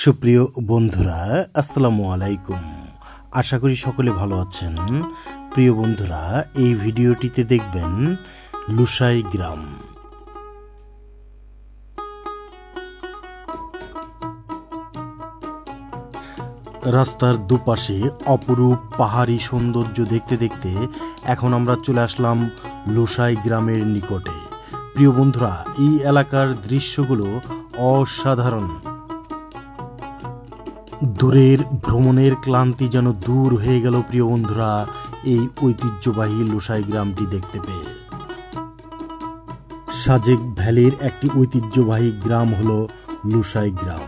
সুপ্রিয় বন্ধুরা, আসসালামু আলাইকুম। আশা করি সকলে ভালো আছেন। প্রিয় বন্ধুরা, এই ভিডিওটিতে দেখবেন লুসাই গ্রাম। রাস্তার দুপাশে অপরূপ পাহাড়ি সৌন্দর্য দেখতে দেখতে এখন আমরা চলে আসলাম লুসাই গ্রামের নিকটে। প্রিয় বন্ধুরা, এই এলাকার দৃশ্যগুলো অসাধারণ। দূরের ভ্রমণের ক্লান্তি যেন দূর হয়ে গেল প্রিয় বন্ধুরা এই ঐতিহ্যবাহী লুসাই গ্রামটি দেখতে পেয়ে। সাজেক ভ্যালির একটি ঐতিহ্যবাহী গ্রাম হল লুসাই গ্রাম।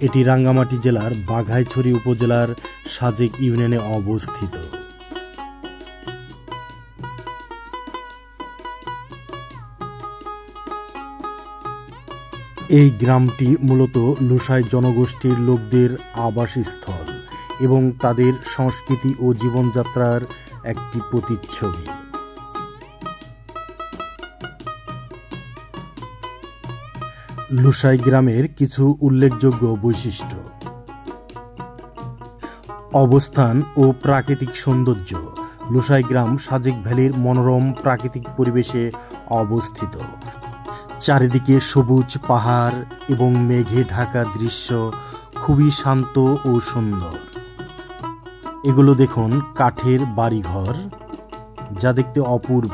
এটি রাঙ্গামাটি জেলার বাঘাইছড়ি উপজেলার সাজেক ইউনিয়নে অবস্থিত। এই গ্রামটি মূলত লুসাই জনগোষ্ঠীর লোকদের আবাসস্থল এবং তাদের সংস্কৃতি ও জীবনযাত্রার একটি প্রতিচ্ছবি। লুসাই গ্রামের কিছু উল্লেখযোগ্য বৈশিষ্ট্য: অবস্থান ও প্রাকৃতিক সৌন্দর্য। লুসাই গ্রাম সাজেক ভ্যালির মনোরম প্রাকৃতিক পরিবেশে অবস্থিত। চারিদিকে সবুজ পাহাড় এবং মেঘে ঢাকা দৃশ্য খুবই শান্ত ও সুন্দর। এগুলো দেখুন কাঠের বাড়িঘর, যা দেখতে অপূর্ব।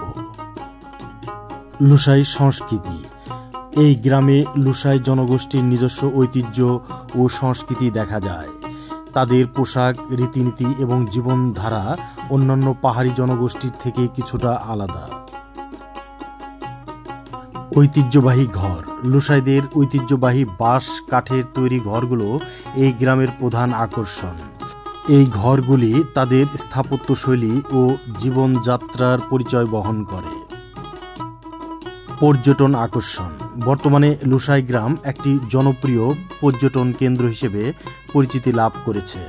লুসাই সংস্কৃতি। এই গ্রামে লুসাই জনগোষ্ঠীর নিজস্ব ঐতিহ্য ও সংস্কৃতি দেখা যায়। তাদের পোশাক, রীতিনীতি এবং জীবনধারা অন্যান্য পাহাড়ি জনগোষ্ঠীর থেকে কিছুটা আলাদা। ঐতিহ্যবাহী ঘর। লুসাইদের ঐতিহ্যবাহী বাঁশ কাঠের তৈরি ঘরগুলো এই গ্রামের প্রধান আকর্ষণ। এই ঘরগুলি তাদের স্থাপত্যশৈলী ও জীবনযাত্রার পরিচয় বহন করে। পর্যটন আকর্ষণ। বর্তমানে লুসাই গ্রাম একটি জনপ্রিয় পর্যটন কেন্দ্র হিসেবে পরিচিতি লাভ করেছে।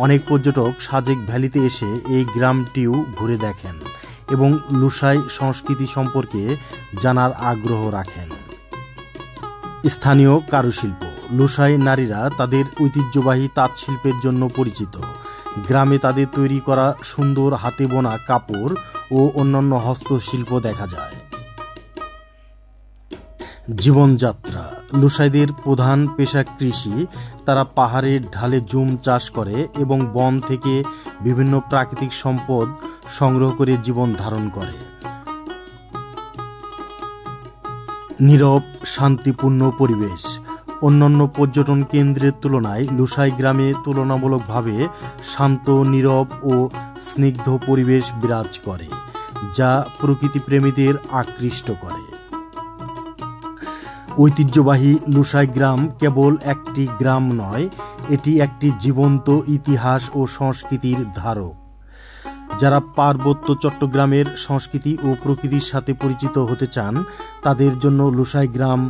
অনেক পর্যটক সাজেক ভ্যালিতে এসে এই গ্রামটিও ঘুরে দেখেন এবং লুসাই সংস্কৃতি সম্পর্কে জানার আগ্রহ রাখেন। স্থানীয় কারুশিল্প। লুসাই নারীরা তাদের ঐতিহ্যবাহী তাঁত শিল্পের জন্য পরিচিত। গ্রামে তাদের তৈরি করা সুন্দর হাতে বোনা কাপড় ও অন্যান্য হস্তশিল্প দেখা যায়। জীবনযাত্রা। লুসাইদের প্রধান পেশা কৃষি। তারা পাহাড়ের ঢালে জুম চাষ করে এবং বন থেকে বিভিন্ন প্রাকৃতিক সম্পদ সংগ্রহ করে জীবন ধারণ করে। নীরব শান্তিপূর্ণ পরিবেশ। অন্যান্য পর্যটন কেন্দ্রের তুলনায় লুসাই গ্রামে তুলনামূলকভাবে শান্ত, নীরব ও স্নিগ্ধ পরিবেশ বিরাজ করে, যা প্রকৃতিপ্রেমীদের আকৃষ্ট করে। ঐতিহ্যবাহী লুসাই গ্রাম কেবল একটি গ্রাম নয়, এটি একটি জীবন্ত ইতিহাস ও সংস্কৃতির ধারক। যারা পার্বত্য চট্টগ্রামের সংস্কৃতি ও প্রকৃতির সাথে পরিচিত হতে চান, তাদের জন্য লুসাই গ্রাম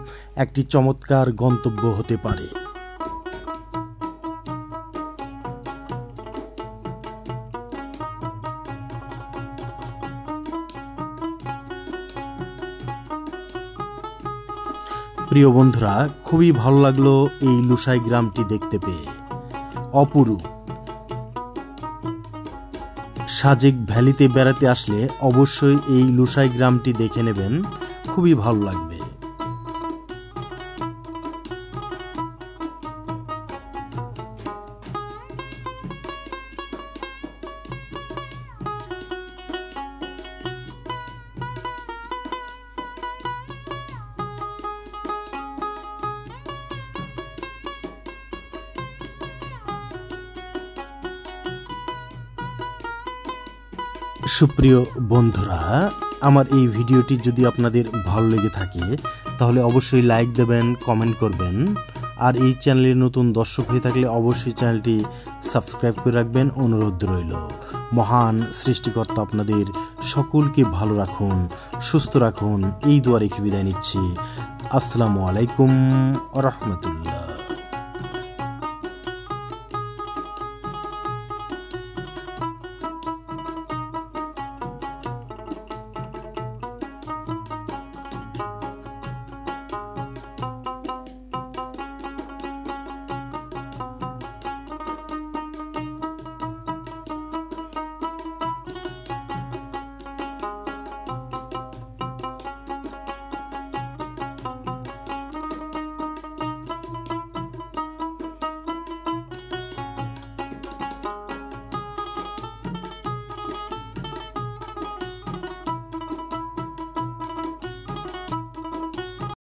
একটি চমৎকার গন্তব্য হতে পারে। প্রিয় বন্ধুরা, খুবই ভালো লাগলো এই লুসাই গ্রামটি দেখতে পেয়ে। অপরূপ। সাজেক ভ্যালিতে বেড়াতে আসলে অবশ্যই এই লুসাই গ্রামটি দেখে নেবেন, খুবই ভালো লাগবে। সুপ্রিয় বন্ধুরা, আমার এই ভিডিওটি যদি আপনাদের ভালো লেগে থাকে তাহলে অবশ্যই লাইক দেবেন, কমেন্ট করবেন। আর এই চ্যানেলের নতুন দর্শক হয়ে থাকলে অবশ্যই চ্যানেলটি সাবস্ক্রাইব করে রাখবেন, অনুরোধ রইল। মহান সৃষ্টিকর্তা আপনাদের সকলকে ভালো রাখুন, সুস্থ রাখুন, এই দোয়া রেখে বিদায় নিচ্ছি। আসসালামু আলাইকুম ওয়া রাহমাতুল্লাহ।